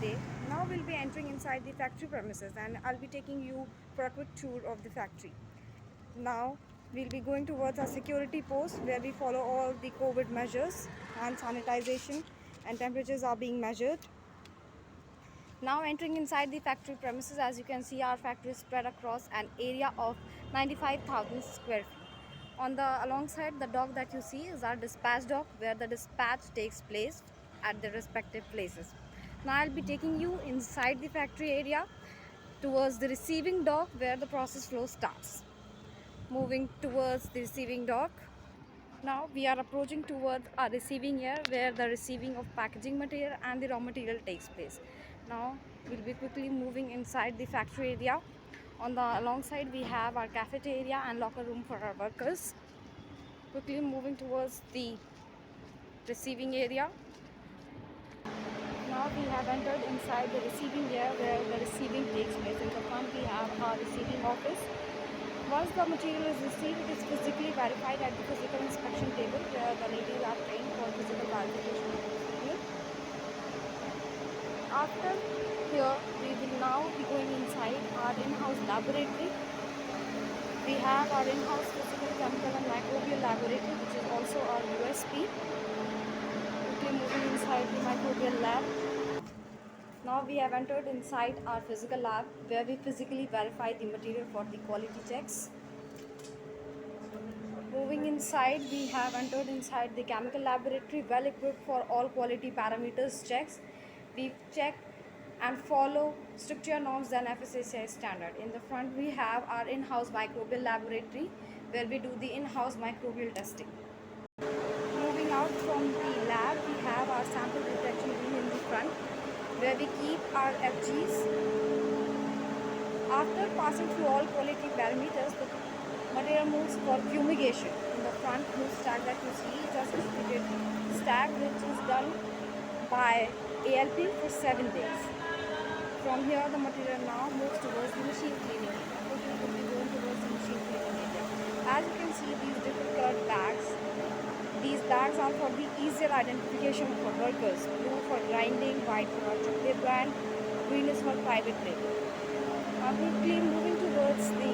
day. Now we'll be entering inside the factory premises and I'll be taking you for a quick tour of the factory. Now we'll be going towards our security post where we follow all the COVID measures and sanitization and temperatures are being measured. Now entering inside the factory premises, as you can see, our factory is spread across an area of 95,000 square feet. On the alongside the dock that you see is our dispatch dock where the dispatch takes place at the respective places. Now I'll be taking you inside the factory area towards the receiving dock where the process flow starts. Moving towards the receiving dock. Now we are approaching towards our receiving area where the receiving of packaging material and the raw material takes place. Now we'll be quickly moving inside the factory area. On the alongside we have our cafeteria and locker room for our workers. Quickly moving towards the receiving area. Now we have entered inside the receiving area where the receiving takes place. In the front we have our receiving office. Once the material is received, it is physically verified at the physical inspection table where the ladies are trained for physical verification of the material. After here, we will now be going inside our in-house laboratory. We have our in-house physical, chemical and microbial laboratory, which is also our USP. Quickly moving inside the microbial lab. Now we have entered inside our physical lab where we physically verify the material for the quality checks. Moving inside, we have entered inside the chemical laboratory, well equipped for all quality parameters checks. We check and follow stricter norms than FSSAI standard. In the front we have our in-house microbial laboratory where we do the in-house microbial testing. Moving out from the lab, we have our sample detection room in the front where we keep our FGs. After passing through all quality parameters, the material moves for fumigation. In the front move stack that you see is a certificate stack which is done by ALP for 7 days. From here the material now moves towards the machine cleaning area. We will be going towards the machine cleaning area. As you can see, these different colored bags. These bags are for the easier identification for workers. Blue for grinding, white for our chocolate brand, green is for private label. Quickly moving towards the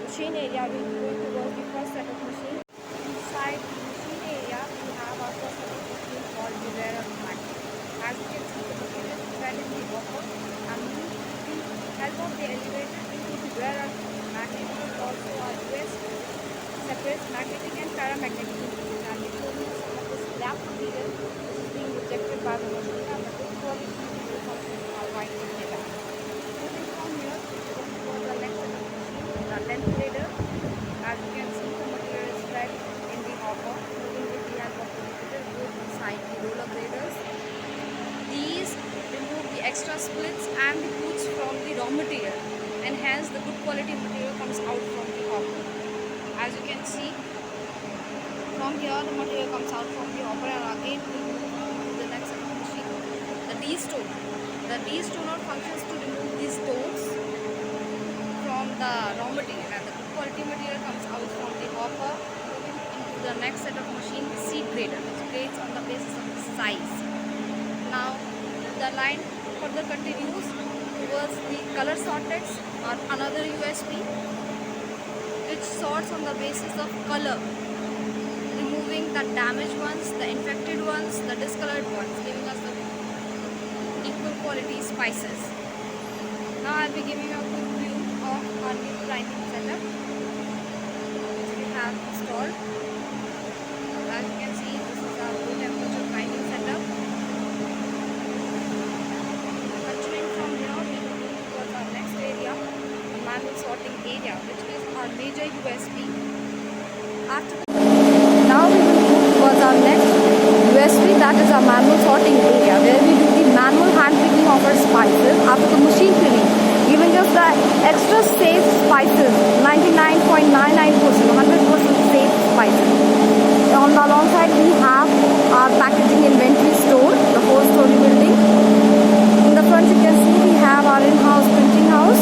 machine area, we will be going towards the first set of machine. Inside the machine area, we have our first set of machine called the wearer magnet. As you can see, the material is spread in the hopper and moves with the help of the elevator into the wearer magnet. Also our US separates magnetic and paramagnetic material. And we show you some of the scrap material which is being rejected by the machine and the good quality material comes from our white data. Moving from here, we go for the next set of machine, the length grader. As you can see, the material is spread in the hopper. Moving with the help of the grader, goes inside the roller graders. These remove the extra splits and the roots from the raw material, and hence the good quality material comes out from the hopper. As you can see, from here the material comes out from the hopper and again we move to the next set of machine. The destone. The destoner functions to remove these stones from the raw material, and the good quality material comes out from the hopper. Moving into the next set of machine, seed grader, which grades on the basis of size. Now the line further continues towards the color sorters or another USP, which sorts on the basis of color, removing the damaged ones, the infected ones, the discolored ones, giving us the equal quality spices. Now I'll be giving you a quick view of our new grinding setup which we have installed. As you can see, this is our low temperature grinding setup. Continuing from here, we will move towards our next area, the manual sorting area, which is our major USP. Now we will move towards our next USP, that is our manual sorting area, where we do the manual hand picking of our spices after the machine cleaning, giving us the extra safe spices, 99.99%, 100% safe spices. On the alongside we have our packaging inventory store, the whole story building. In the front you can see we have our in-house printing house.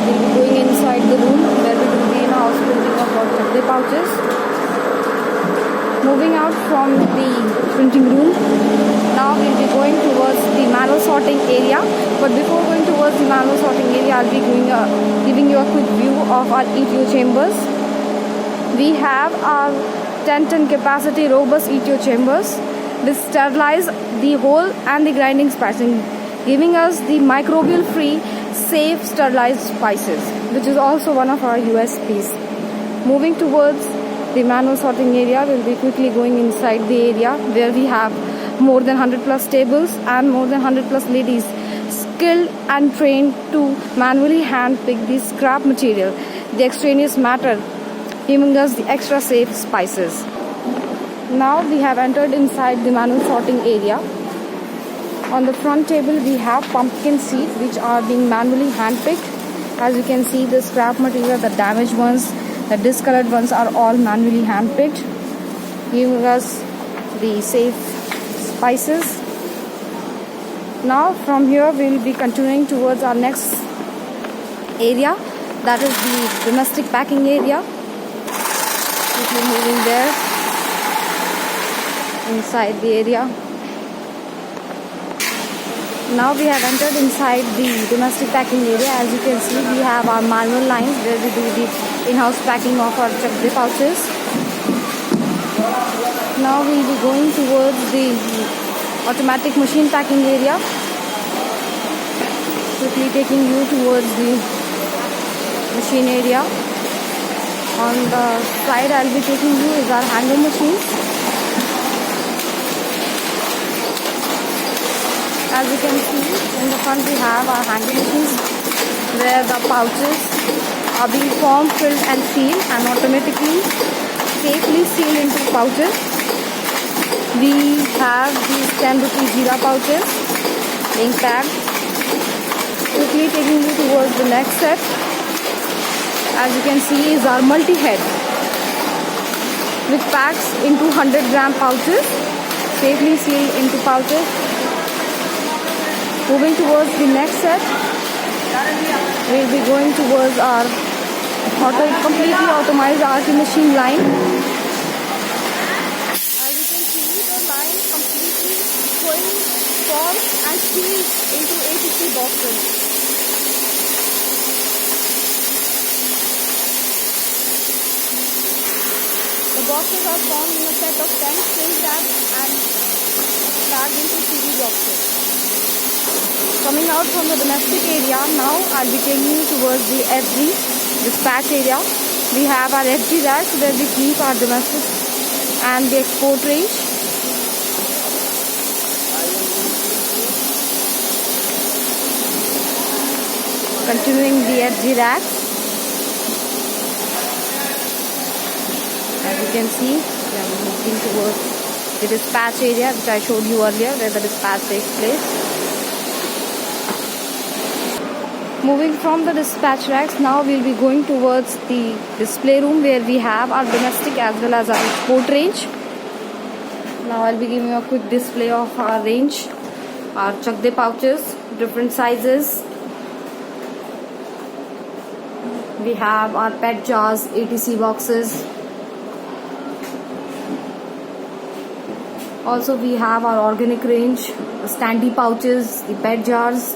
We'll be going inside the room where we do the in-house printing of our chocolate pouches. Moving out from the printing room, now we'll be going towards manual sorting area. But before going towards the manual sorting area, I'll be giving you a quick view of our ETO chambers. We have our 10-ton capacity robust ETO chambers. This sterilize the whole and the grinding spicing, giving us the microbial free, safe sterilized spices, which is also one of our USPs. Moving towards the manual sorting area, we'll be quickly going inside the area where we have more than 100 plus tables and more than 100 plus ladies skilled and trained to manually hand pick the scrap material, the extraneous matter, giving us the extra safe spices. Now we have entered inside the manual sorting area. On the front table we have pumpkin seeds which are being manually hand picked. As you can see, the scrap material, the damaged ones, the discolored ones are all manually hand picked, giving us the safe spices. Now from here we will be continuing towards our next area, that is the domestic packing area. We'll be moving there inside the area. Now we have entered inside the domestic packing area. As you can see, we have our manual lines where we do the in-house packing of our Chak De pouches. Now we will be going towards the automatic machine packing area. Quickly taking you towards the machine area. On the side I'll be taking you is our hanger machines. As you can see, in the front we have our hanger machines where the pouches are being formed, filled and sealed and automatically safely sealed into pouches. We have these 10 rupee Jeera pouches being packed. Quickly taking you towards the next set. As you can see is our multi-head, which packs into 100-gram pouches, safely sealed into pouches. Moving towards the next set, we'll be going towards our completely automated RT machine line. As you can see, the line completely going formed and sealed into 83 boxes. The boxes are formed in a set of 10 string wraps and packed into CD boxes. Coming out from the domestic area, now I'll be taking you towards the FG dispatch area. We have our FG racks where we keep our domestic and the export range. Continuing the FG racks. As you can see, we are moving towards the dispatch area which I showed you earlier where the dispatch takes place. Moving from the dispatch racks, now we'll be going towards the display room where we have our domestic as well as our export range. Now I'll be giving you a quick display of our range, our Chak De pouches, different sizes. We have our pet jars, ATC boxes. Also we have our organic range, the standee pouches, the pet jars.